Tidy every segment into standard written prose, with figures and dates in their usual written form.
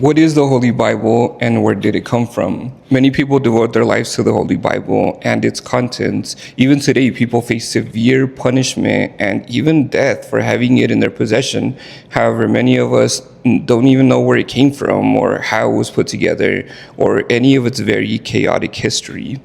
What is the Holy Bible and where did it come from? Many people devote their lives to the Holy Bible and its contents. Even today, people face severe punishment and even death for having it in their possession. However, many of us don't even know where it came from or how it was put together or any of its very chaotic history.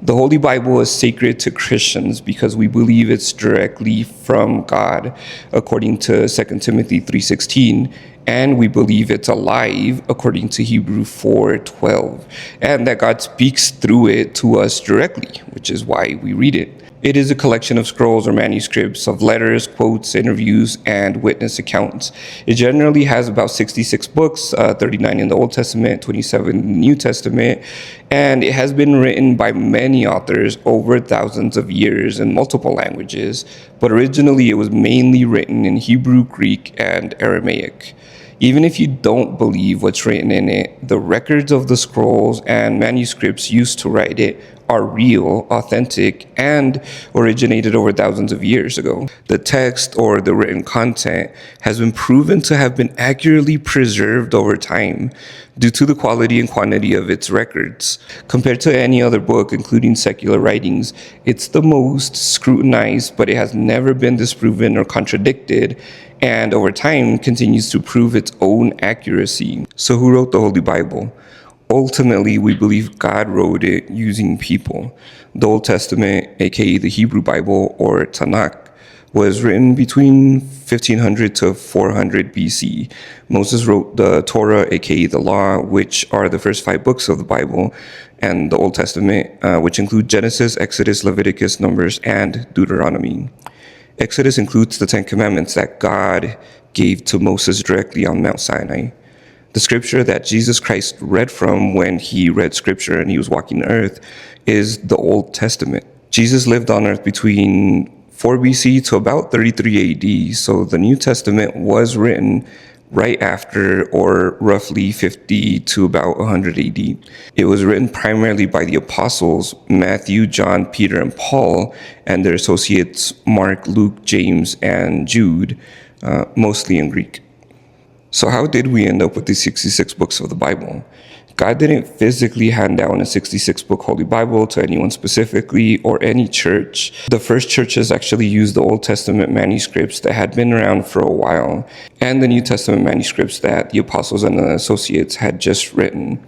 The Holy Bible is sacred to Christians because we believe it's directly from God, according to 2 Timothy 3:16, and we believe it's alive, according to Hebrews 4:12, and that God speaks through it to us directly, which is why we read it. It is a collection of scrolls or manuscripts of letters, quotes, interviews, and witness accounts. It generally has about 66 books, 39 in the Old Testament, 27 in the New Testament, and it has been written by many authors over thousands of years in multiple languages, but originally it was mainly written in Hebrew, Greek, and Aramaic. Even if you don't believe what's written in it, the records of the scrolls and manuscripts used to write it are real, authentic, and originated over thousands of years ago. The text or the written content has been proven to have been accurately preserved over time due to the quality and quantity of its records. Compared to any other book, including secular writings, it's the most scrutinized, but it has never been disproven or contradicted, and over time continues to prove its own accuracy. So who wrote the Holy Bible? Ultimately, we believe God wrote it using people. The Old Testament, aka the Hebrew Bible or Tanakh, was written between 1500 to 400 BC. Moses wrote the Torah, aka the Law, which are the first 5 books of the Bible, and the Old Testament, which include Genesis, Exodus, Leviticus, Numbers, and Deuteronomy. Exodus includes the 10 Commandments that God gave to Moses directly on Mount Sinai. The scripture that Jesus Christ read from when he read scripture and he was walking the earth is the Old Testament. Jesus lived on earth between 4 BC to about 33 AD, so the New Testament was written right after, or roughly 50 to about 100 AD. It was written primarily by the apostles Matthew, John, Peter, and Paul, and their associates Mark, Luke, James, and Jude, mostly in Greek. So how did we end up with these 66 books of the Bible? God didn't physically hand down a 66-book Holy Bible to anyone specifically or any church. The first churches actually used the Old Testament manuscripts that had been around for a while and the New Testament manuscripts that the apostles and the associates had just written.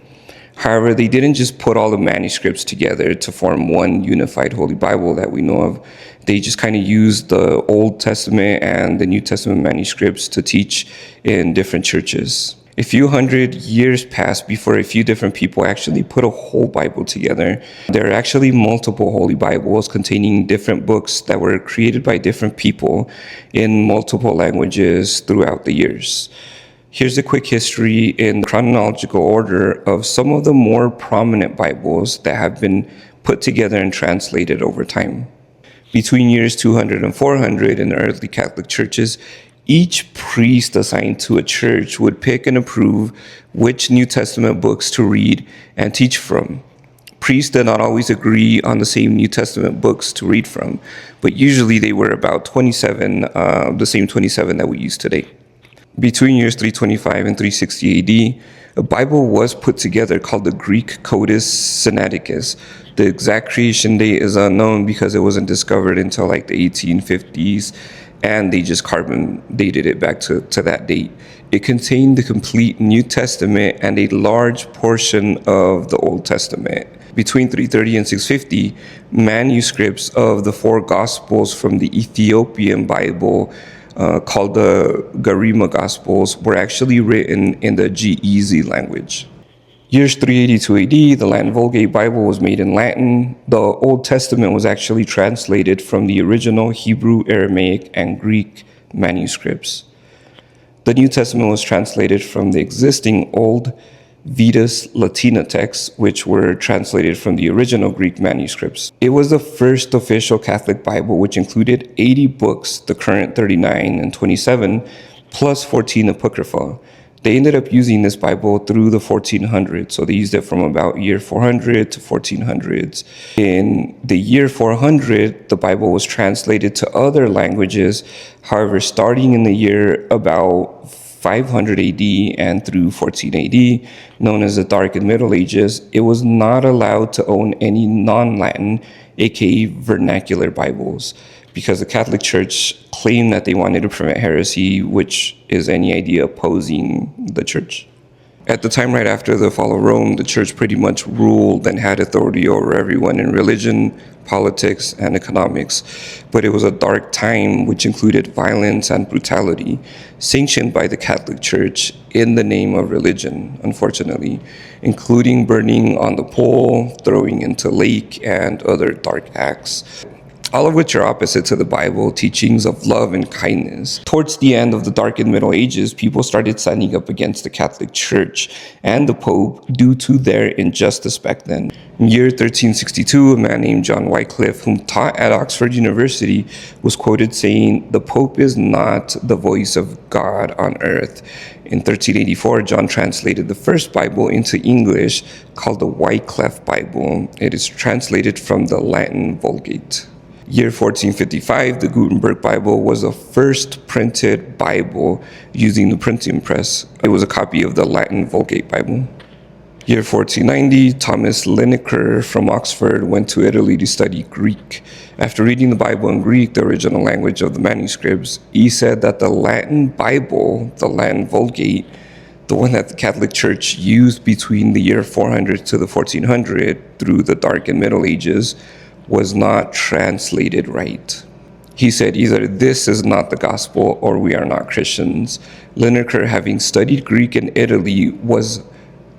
However, they didn't just put all the manuscripts together to form one unified Holy Bible that we know of. They just kind of used the Old Testament and the New Testament manuscripts to teach in different churches. A few hundred years passed before a few different people actually put a whole Bible together. There are actually multiple Holy Bibles containing different books that were created by different people in multiple languages throughout the years. Here's a quick history in chronological order of some of the more prominent Bibles that have been put together and translated over time. Between years 200 and 400 in the early Catholic churches, each priest assigned to a church would pick and approve which New Testament books to read and teach from. Priests did not always agree on the same New Testament books to read from, but usually they were about 27, the same 27 that we use today. Between years 325 and 360 AD, a Bible was put together called the Greek Codex Sinaiticus. The exact creation date is unknown because it wasn't discovered until like the 1850s, and they just carbon dated it back to that date. It contained the complete New Testament and a large portion of the Old Testament. Between 330 and 650, manuscripts of the 4 Gospels from the Ethiopian Bible called the Garima Gospels were actually written in the Ge'ezi language. Years 382 AD, the Latin Vulgate Bible was made in Latin. The Old Testament was actually translated from the original Hebrew, Aramaic, and Greek manuscripts. The New Testament was translated from the existing Old Vetus Latina texts, which were translated from the original Greek manuscripts. It was the first official Catholic Bible, which included 80 books, the current 39 and 27, plus 14 Apocrypha. They ended up using this Bible through the 1400s, so they used it from about year 400 to 1400s. In the year 400, the Bible was translated to other languages. However, starting in the year about 500 AD and through 14 AD, known as the Dark and Middle Ages, it was not allowed to own any non-Latin, aka vernacular Bibles, because the Catholic Church claimed that they wanted to prevent heresy, which is any idea opposing the church. At the time right after the fall of Rome, the church pretty much ruled and had authority over everyone in religion, politics, and economics. But it was a dark time which included violence and brutality, sanctioned by the Catholic Church in the name of religion, unfortunately, including burning on the pole, throwing into lake, and other dark acts, all of which are opposite to the Bible teachings of love and kindness. Towards the end of the Dark and Middle Ages, people started standing up against the Catholic Church and the Pope due to their injustice back then. In year 1362, a man named John Wycliffe, whom taught at Oxford University, was quoted saying, "The Pope is not the voice of God on earth." In 1384, John translated the first Bible into English called the Wycliffe Bible. It is translated from the Latin Vulgate. Year 1455, the Gutenberg Bible was the first printed Bible using the printing press. It was a copy of the Latin Vulgate Bible. Year 1490, Thomas Linacre from Oxford went to Italy to study Greek. After reading the Bible in Greek, the original language of the manuscripts, he said that the Latin Bible, the Latin Vulgate, the one that the Catholic Church used between the year 400 to the 1400 through the Dark and Middle Ages, was not translated right. He said either this is not the gospel or we are not Christians. Linacre, having studied Greek in Italy, was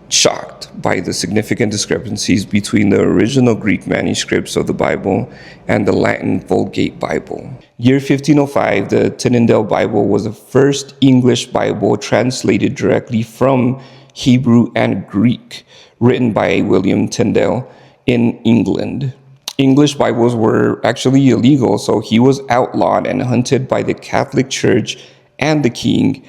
shocked by the significant discrepancies between the original Greek manuscripts of the Bible and the Latin Vulgate Bible. Year 1505, the Tyndale Bible was the first English Bible translated directly from Hebrew and Greek, written by William Tyndale in England. English Bibles were actually illegal, so he was outlawed and hunted by the Catholic Church and the king.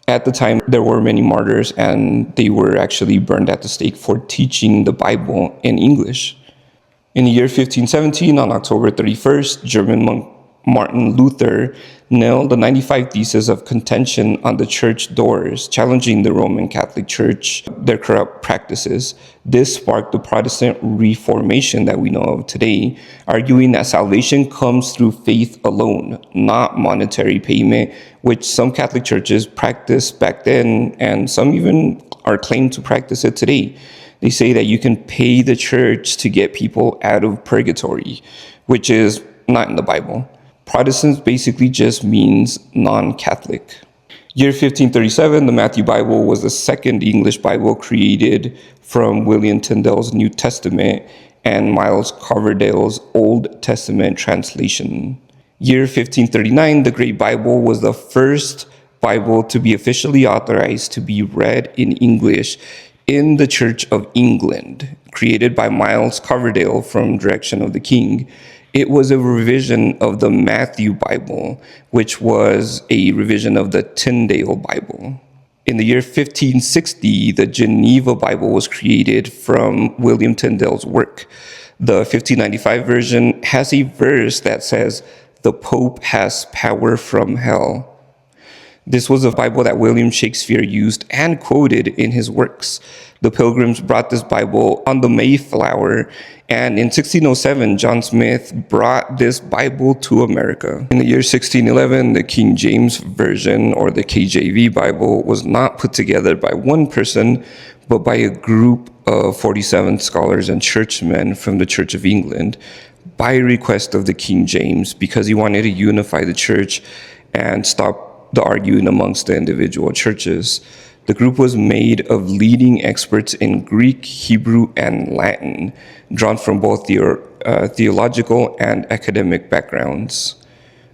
At the time, there were many martyrs, and they were actually burned at the stake for teaching the Bible in English. In the year 1517, on October 31st, German monk Martin Luther nailed the 95 Theses of Contention on the church doors, challenging the Roman Catholic Church, their corrupt practices. This sparked the Protestant Reformation that we know of today, arguing that salvation comes through faith alone, not monetary payment, which some Catholic churches practiced back then, and some even are claimed to practice it today. They say that you can pay the church to get people out of purgatory, which is not in the Bible. Protestants basically just means non-Catholic. Year 1537, the Matthew Bible was the second English Bible created from William Tyndale's New Testament and Miles Coverdale's Old Testament translation. Year 1539, the Great Bible was the first Bible to be officially authorized to be read in English in the Church of England, created by Miles Coverdale from direction of the King. It was a revision of the Matthew Bible, which was a revision of the Tyndale Bible. In the year 1560, the Geneva Bible was created from William Tyndale's work. The 1595 version has a verse that says, "The Pope has power from hell." This was a Bible that William Shakespeare used and quoted in his works. The Pilgrims brought this Bible on the Mayflower, and in 1607, John Smith brought this Bible to America. In the year 1611, the King James Version, or the KJV Bible, was not put together by one person, but by a group of 47 scholars and churchmen from the Church of England, by request of the King James, because he wanted to unify the church and stop the arguing amongst the individual churches. The group was made of leading experts in Greek, Hebrew, and Latin, drawn from both theological and academic backgrounds.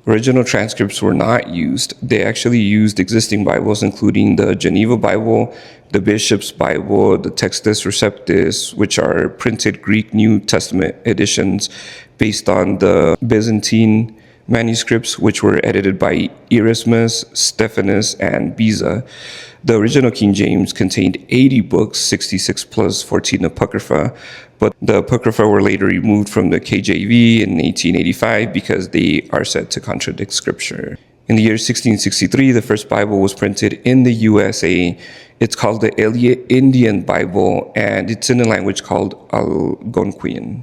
Original transcripts were not used. They actually used existing Bibles, including the Geneva Bible, the Bishop's Bible, the Textus Receptus, which are printed Greek New Testament editions based on the Byzantine manuscripts, which were edited by Erasmus, Stephanus, and Beza. The original King James contained 80 books, 66 plus 14 Apocrypha, but the Apocrypha were later removed from the KJV in 1885 because they are said to contradict Scripture. In the year 1663, the first Bible was printed in the USA. It's called the Eliot Indian Bible, and it's in a language called Algonquian.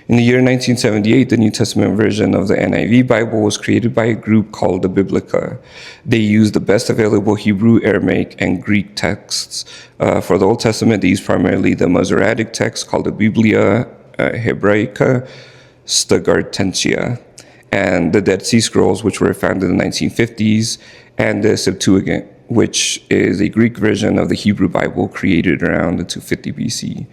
In the year 1978, the New Testament version of the NIV Bible was created by a group called the Biblica. They used the best available Hebrew, Aramaic, and Greek texts. For the Old Testament, they used primarily the Masoretic text called the Biblia Hebraica Stagartensia, and the Dead Sea Scrolls, which were found in the 1950s, and the Septuagint, which is a Greek version of the Hebrew Bible created around the 250 BC.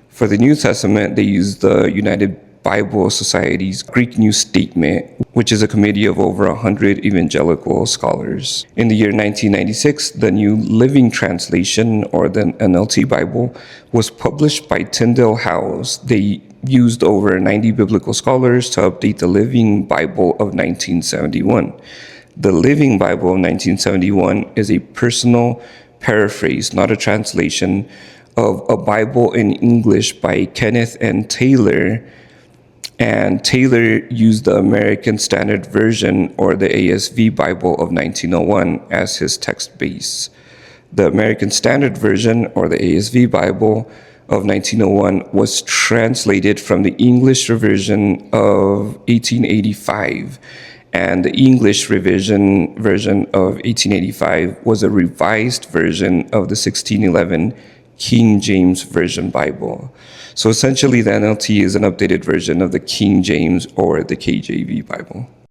For the New Testament, they used the United Bible Society's Greek New Statement, which is a committee of over 100 evangelical scholars. In the year 1996, the New Living Translation, or the NLT Bible, was published by Tyndale House. They used over 90 biblical scholars to update the Living Bible of 1971. The Living Bible of 1971 is a personal paraphrase, not a translation, of a Bible in English by Kenneth N. Taylor, and Taylor used the American Standard Version, or the ASV Bible of 1901 as his text base. The American Standard Version, or the ASV Bible of 1901, was translated from the English version of 1885, and the English version of 1885 was a revised version of the 1611 King James Version Bible. So essentially, the NLT is an updated version of the King James or the KJV Bible.